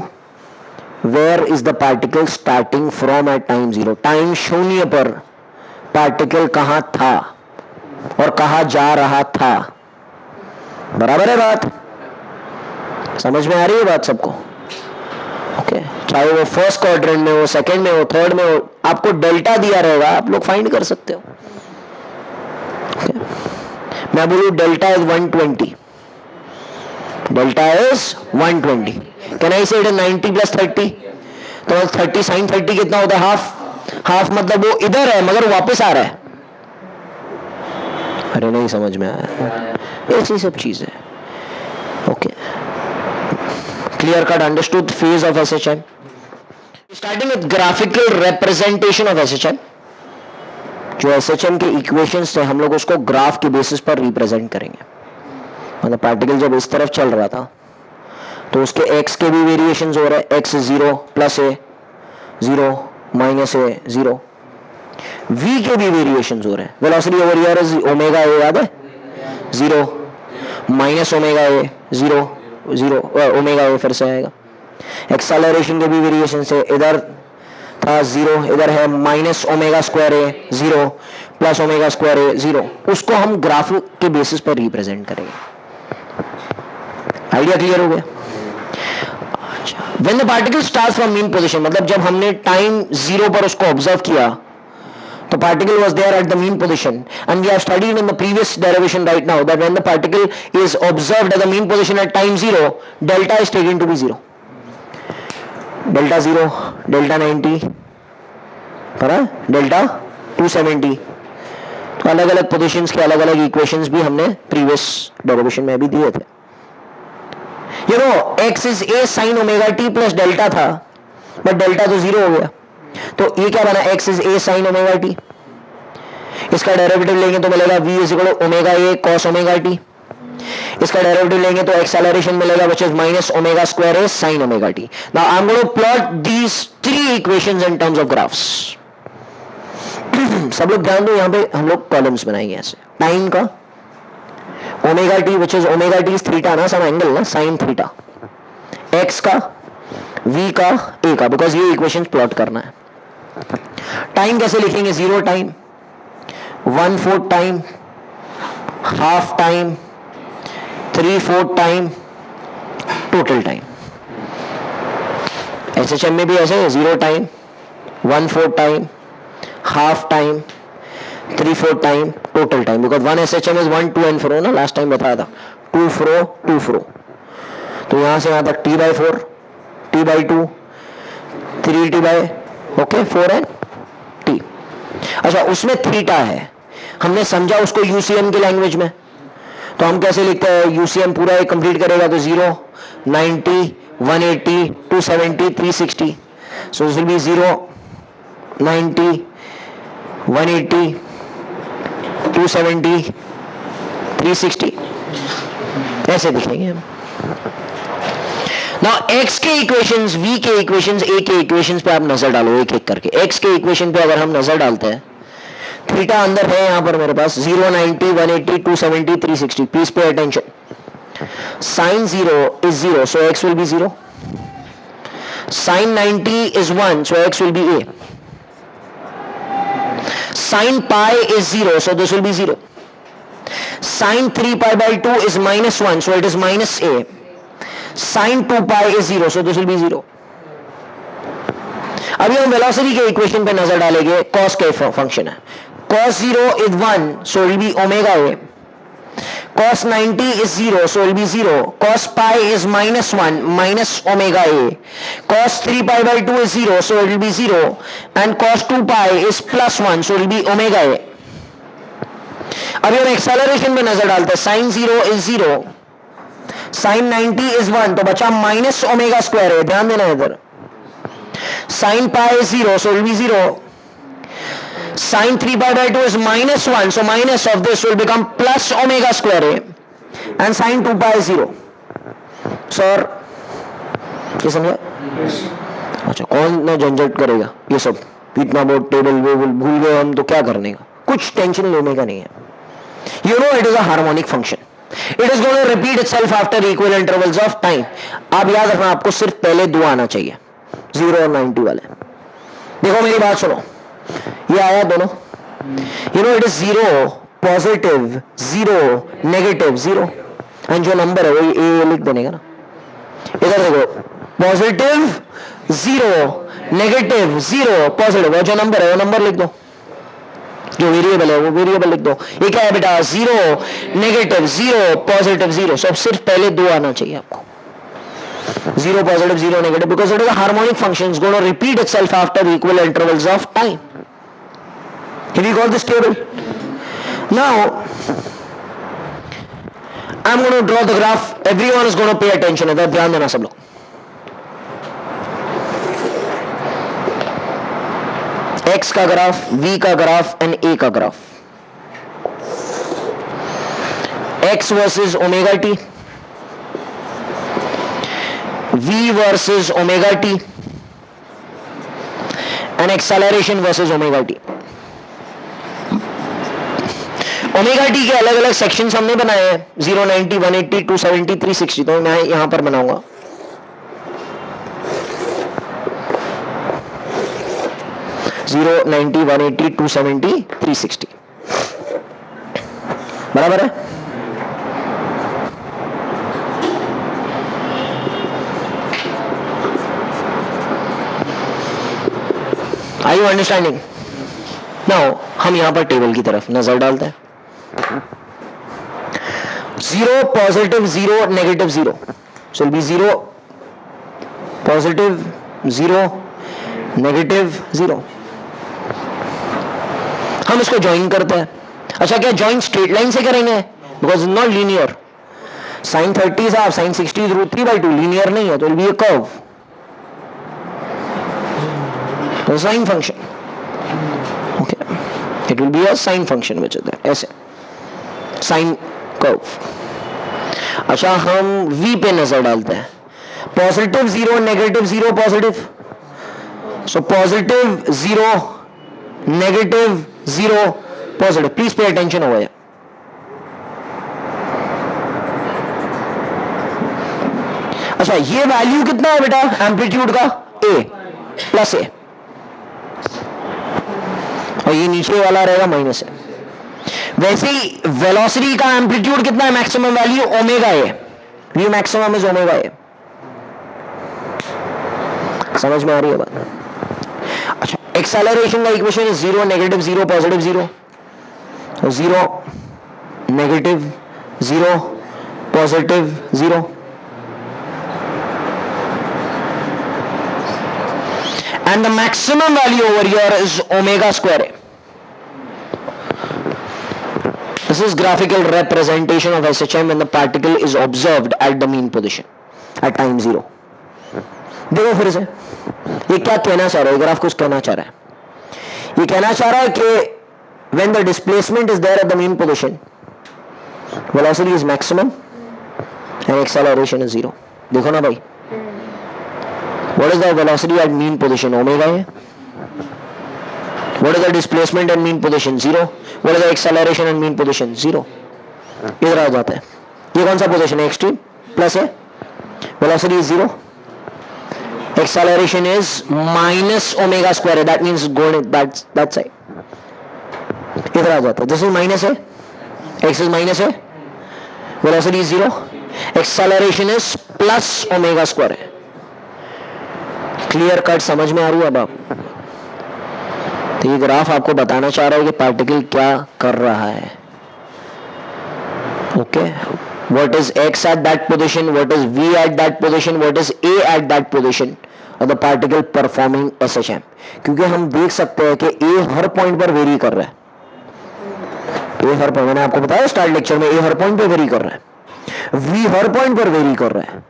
Where is the particle starting from at time 0? Time शून्य पर particle कहां था और कहां जा रहा था। बराबर है बात? समझ में आ रही है बात सबको? ओके, चाहे वो फर्स्ट क्वाड्रेंट में हो, सेकंड में हो, थर्ड में हो, आपको डेल्टा दिया रहेगा, आप लोग फाइंड कर सकते हो। मैं बोलूं delta is 120, delta is 120, can I से इट इज 90 प्लस 30? तो 30 साइन 30 कितना होता है? हाफ। हाफ मतलब वो इधर है मगर वापस आ रहा है। अरे नहीं समझ में आया? ऐसी सब चीजें। Okay, clear cut understood phase of SHM। Starting with graphical representation of SHM। जो SHM के इक्वेशंस थे हम लोग उसको ग्राफ के बेसिस पर रिप्रेजेंट करेंगे। मतलब पार्टिकल जब इस तरफ चल रहा था तो उसके x के भी वेरिएशंस हो रहे हैं, x 0 plus a 0 minus a 0। v के भी वेरिएशंस हो रहे हैं। Velocity over here is omega a, याद है? 0 minus omega a 0 0 omega a फिर से आएगा। एक्सेलरेशन के भी वेरिएशंस है, इधर था 0, इधर है माइनस ओमेगा स्क्वायर ए 0 प्लस ओमेगा स्क्वायर ए 0, उसको हम ग्राफ के बेसिस पर रिप्रेजेंट करेंगे। आइडिया क्लियर हो गया? When the particle starts from mean position, मतलब जब हमने टाइम 0 पर उसको ऑब्जर्व किया तो particle was there at the mean position, and we have studied in the previous derivation right now that when the particle is observed at the mean position at time 0, delta is taken to be 0, delta 0, delta 90, delta 270, तो अलग अलग positions के अलग अलग equations भी हमने previous derivation में भी दिए थे। You know, x is a sin omega t plus delta था, बट डेल्टा तो 0 हो गया, तो ये क्या बना, x is a sin omega t, इसका डेरिवेटिव लेंगे तो मिलेगा v is equal to omega a cos omega t, इसका डेरिवेटिव लेंगे तो एक्सेलरेशन मिलेगा which is minus omega square a sin omega t. Now I'm going to plot these three equations in terms of graphs. सब लोग ध्यान दो, यहाँ पे हम लोग कॉलम्स बनाएंगे ऐसे, टाइम का omega T which is omega T is theta ना, सम एंगल ना, साइन थीटा, एक्स का, वी का, ए का, बिकॉज ये इक्वेशन प्लॉट करना है। टाइम कैसे लिखेंगे, 0 time, 1/4 time, half time, 3/4 time, total time. SHM में भी ऐसे 0 time, 1/4 time, half time, 3/4 time, total time, because 1 SHM is 1 2 and fro ना, लास्ट टाइम बताया था, 2 फ्रो, तो यहां से यहां तक t/4, t/2, 3t/ okay 4 and t। अच्छा, उसमें थीटा है, हमने समझा उसको यूसीएम की लैंग्वेज में, तो हम कैसे लिखते हैं, यूसीएम पूरा एक कंप्लीट करेगा तो 0, 90, 180, 270, 360, सो दिस विल बी 0, 90, 180, 270, 360, ऐसे दिखेंगे हम। नाउ x के इक्वेशंस, v के इक्वेशंस, a के इक्वेशंस पे आप नजर डालो एक एक करके। x के इक्वेशन पे अगर हम नजर डालते हैं, थीटा अंदर है यहां पर मेरे पास 0, 90, 180, 270, 360, please pay attention. Sine 0 is 0, so x will be 0, sine 90 is 1, so x will be a, sin pi is 0, so this will be 0. Sin 3π/2 is -1, so it is minus a. Sin 2π is 0, so this will be 0. अभी हम velocity के equation पे नजर डालेंगे, cos के function है, cos 0 is 1, so it will be omega a. Cos 90 is 0, so it will be 0. Cos pi is -1, minus omega a. Cos 3π/2 is 0, so it will be 0. And cos 2π is +1, so it will be omega a. अभी हम acceleration पे नजर डालते हैं, sin 0 is 0, sin 90 is 1, तो बचा minus omega square है, ध्यान देना इधर। Sin pi is 0, so it will be 0. Sin 3π/2 is -1, so minus of this will become plus omega square a, and sin 2π is 0. Sir ये समझा? अच्छा, कौन ना झंझट करेगा ये सब, इतना बहुत टेबल वेबल भूल गए हम तो क्या करने का, कुछ टेंशन लेने का नहीं है। You know it is a harmonic function. It is going to repeat itself after equal intervals of time. आप याद रखना, आपको सिर्फ पहले दो आना चाहिए, 0 और 90 वाले। देखो मेरी बात सुनो, ये आया दोनों, you know it is 0 positive, 0 negative, 0, and जो नंबर है वही ए लिख देने का ना। इधर देखो, पॉजिटिव 0, नेगेटिव 0, पॉजिटिव, और जो नंबर है वो नंबर लिख दो, जो वेरिएबल है वो वेरिएबल लिख दो। ये क्या है बेटा, 0 नेगेटिव 0 पॉजिटिव 0, सब सिर्फ पहले दो आना चाहिए आपको, 0 positive 0 negative, because it is a harmonic function. It's going to repeat itself after equal intervals of time. Have you got this table? Now I'm going to draw the graph. Everyone is going to pay attention. इधर ध्यान देना सब लोग। X का graph, V का graph and A का graph. X versus omega t, V versus omega t, and acceleration versus omega t. Omega T के अलग अलग सेक्शंस हमने बनाए हैं, 0, 90, 180, 270, 360, तो मैं यहां पर बनाऊंगा। 0, 90, 180, 270, 360. बराबर है? Are you understanding? Now हम यहां पर टेबल की तरफ नजर डालते हैं. 0, positive 0, negative 0. So it'll be 0, positive 0, negative 0. हम इसको ज्वाइन करते हैं. अच्छा, क्या ज्वाइन स्ट्रेट लाइन से करेंगे? Because not linear. साइन 30 साहब, साइन 60 √3/2 लीनियर नहीं है, तो विल बी अ कर्व. तो sine function, okay, it will be a sine function which is that, ऐसे साइन कर्व. अच्छा, हम v पे नजर डालते हैं. Positive 0, negative 0, positive. So positive 0, negative 0, positive. Please pay attention over here. अच्छा, ये वैल्यू कितना है बेटा एम्पलीट्यूड का? a प्लस a, और ये नीचे वाला रहेगा माइनस a. वैसे ही वेलोसिटी का एम्पलीट्यूड कितना है? Maximum value omega A. We maximum is omega A. समझ में आ रही है बात? अच्छा, एक्सेलरेशन का equation is 0, negative 0, positive 0. 0, negative 0, positive 0. And the maximum value over here is omega square a. This is graphical representation of SHM when the particle is observed at the mean position at time 0. देखो फिर से ये क्या कहना चाह रहा है, graph कुछ कहना चाह रहा है. ये कहना चाह रहा है कि when the displacement is there at the mean position, velocity is maximum and acceleration is 0. देखो ना भाई, what is the velocity at mean position? Omega a. What is the displacement at mean position? 0. What is the acceleration at mean position? 0. इधर आ जाता है. ये कौन सा position है? एक्सट्रीम प्लस है. Velocity is 0. Acceleration is minus omega square a. That means going that side. इधर आ जाता है. This is minus a. X is minus a. Velocity is 0. Acceleration is plus omega square a. Clear cut समझ में आ रही है अब आप? तो ये ग्राफ आपको बताना चाह रहा है कि पार्टिकल क्या कर रहा है. Okay, what is x at that position, what is v at that position, what is a at that position और द पार्टिकल परफॉर्मिंग SHM. क्योंकि हम देख सकते हैं कि a हर पॉइंट पर वेरी कर रहा है. a हर पॉइंट, मैंने आपको बताया स्टार्ट लेक्चर में, a हर पॉइंट पर वेरी कर रहा है. v हर पॉइंट पर वेरी कर रहा है.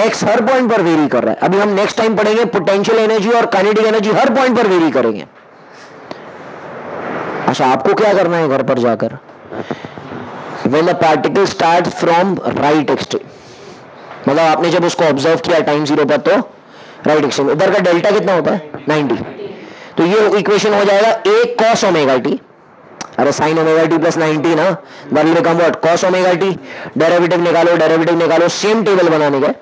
x हर पॉइंट पर वेरी कर रहा है. अभी हम नेक्स्ट टाइम पढ़ेंगे पोटेंशियल एनर्जी और काइनेटिक एनर्जी हर पॉइंट पर वेरी करेंगे. अच्छा, आपको क्या करना है घर पर जाकर? When the particle starts from right extreme, मतलब आपने जब उसको ऑब्जर्व किया टाइम 0 पर, तो राइट एक्सट्रीम. इधर का डेल्टा कितना होता है? 90. तो ये इक्वेशन हो जाएगा a cos ओमेगा टी. अरे साइन ओमेगा टी प्लस 90 ना, that will become what? cos omega T. Derivative निकालो, सेम टेबल बनाने का.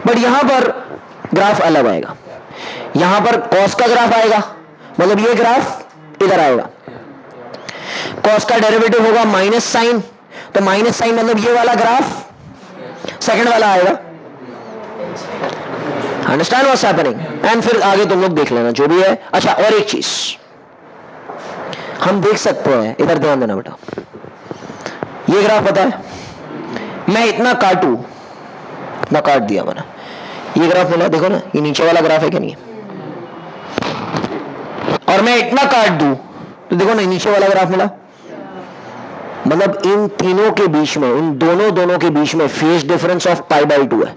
बट यहां पर ग्राफ अलग आएगा. यहां पर cos का ग्राफ आएगा, मतलब ये ग्राफ इधर आएगा. cos का डेरिवेटिव होगा माइनस साइन, तो माइनस साइन मतलब ये वाला ग्राफ सेकंड वाला आएगा. Understand what's happening? एंड फिर आगे तुम लोग देख लेना जो भी है. अच्छा, और एक चीज हम देख सकते हैं, इधर ध्यान देना बेटा. ये ग्राफ पता है, मैं इतना काटू, इतना काट दिया मैंने, ये ग्राफ मिला. देखो ना, ये नीचे वाला ग्राफ है क्या? नहीं. और मैं इतना काट दूं तो देखो ना, नीचे वाला ग्राफ मिला. मतलब इन तीनों के बीच में, इन दोनों के बीच में फेज डिफरेंस ऑफ π/2 है.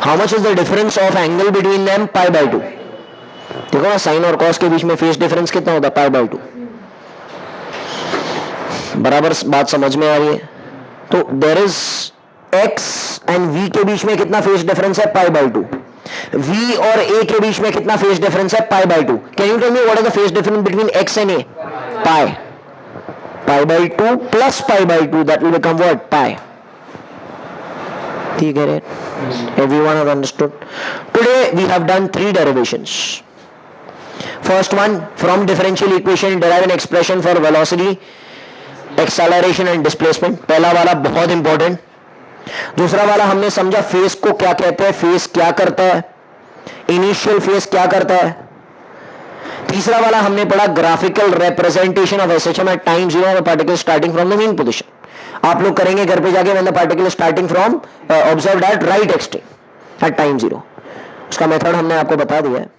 How much is the difference of angle between them? π/2. देखो ना, साइन और कॉस के बीच में फेज डिफरेंस कितना होता है? π/2. बराबर बात समझ में आ रही है? तो there is x and v के बीच में कितना फेज डिफरेंस है? π/2. v और a के बीच में कितना फेज डिफरेंस है? π/2. Can you tell me what is the phase difference between x and a? Pi. π/2 plus π/2, that will become what? Pi. Do you get it? Everyone has understood? Today we have done 3 derivations. First one, from differential equation derive an expression for velocity, acceleration and displacement, पहला वाला बहुत important. दूसरा वाला हमने समझा face को क्या कहते हैं, फेस क्या करता है, इनिशियल फेस क्या करता है। तीसरा वाला हमने पढ़ा graphical representation of SHM at time zero of particle starting from the mean position. आप लोग करेंगे घर पे जाके, when the particle starting from observed at right extreme at time zero. उसका मेथड हमने आपको बता दिया है।